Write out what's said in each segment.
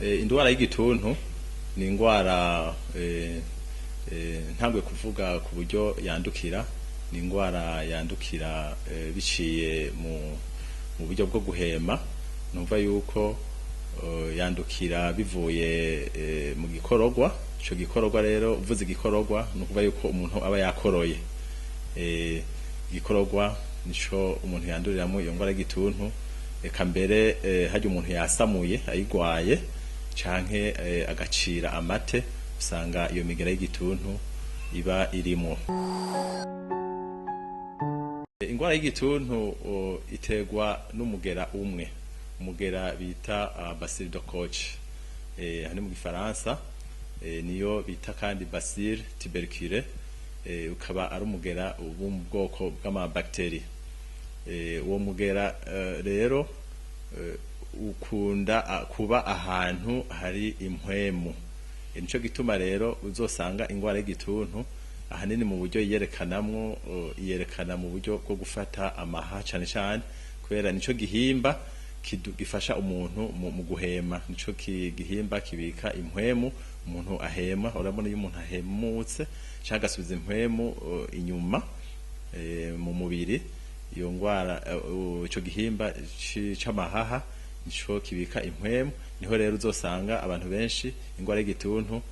Indwara y'igituntu ni indwara ntangwe kuvuga ku buryo yandukira, ni indwara yandukira biciye mu buryo bwo guhema. Numva yuko yandukira bivuye mu gikororwa. Ico gikororwa rero uvuze igikororwa no kuva yuko umuntu aba yakoroye. Igikororwa nico umuntu yanduriramo iyo ndwara y'igituntu. Eka mbere harya umuntu yasamuye ayigwaye canke agacira amate, usanga iyo migera y'igituntu iba irimo. Indwara y'igituntu iterwa n'umugera umwe, umugera bita bacille de Koch, hani mu gifaransa, niyo bita kandi bacille tuberculeux, ukaba ari umugera ubu mu bwoko bw'amabacteri. Uwo mugera rero ukunda kuba ahantu hari impwemu. Nico gituma rero uzosanga indwara y'igituntu ahanini mu buryo yerekanamwo, yerekana mu buryo bwo gufata amaha cane cane, kubera nico gihimba gifasha umuntu mu guhema. Nico gihimba kibika impwemu umuntu ahema. Urabona iyo umuntu ahemutse canke agasubiza impwemu inyuma mu mubiri, iyo ndwara ico gihimba c'amahaha nico kibika impwemu. Niho rero uzosanga abantu benshi indwara y'igituntu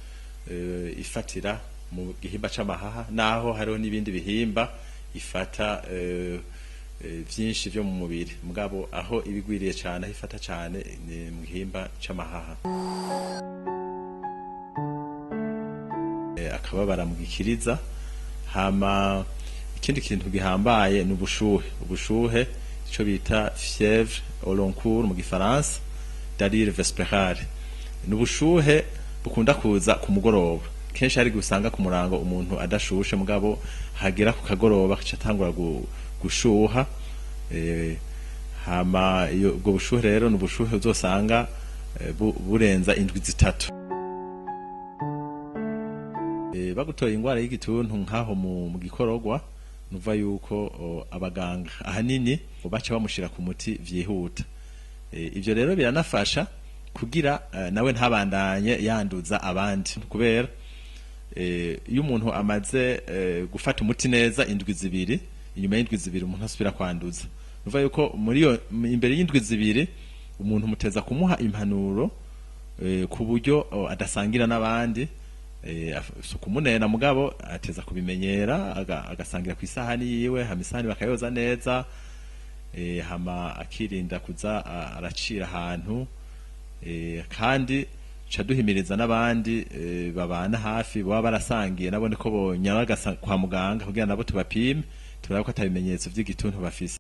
ifatira mu gihimba c'amahaha, naho hariho n'ibindi bihimba ifata vyinshi vyo mu mubiri, mugabo aho ibigwiriye cane, aho ifata cane ni mu gihimba c'amahaha. Akababara mu gikiriza. Hama ikindi kintu gihambaye ni ubushuhe. Ubushuhe ico bita fièvre au long cours mu gifaransa, c'est-à-dire vespérale. N'ubushuhe bukunda kuza ku mugoroba. Kenshi hari gusanga ku murango umuntu adashushe, mugabo hagera ku kagoroba catangura gushuha. Hama ubwo bushuhe rero n'ubushuhe uzosanga burenza indwi zitatu. Bagutoye indwara y'igituntu nkaho mu gikororwa, nuva yuko abaganga ahanini baca bamushira ku muti vyihuta. Ivyo rero biranafasha kugira nawe ntabandanye yanduza abandi, kubera iyo umuntu amaze gufata umuti neza indwi zibiri, inyuma y'indwi zibiri umuntu asubira kwanduza. Nuva yuko muri yo imbere y'indwi zibiri umuntu muteza kumuha impanuro ku buryo adasangira n'abandi, kumunena mugabo ateza kubimenyera, agasangira ku isahani yiwe, hama isahani bakayoza neza, hama akirinda kuza aracira ahantu, kandi ca duhimiriza n'abandi babana hafi baba barasangiye nabo ko bonyara kwa muganga kugira nabo tubapime turabe ko atabimenyetso vy'igituntu bafise.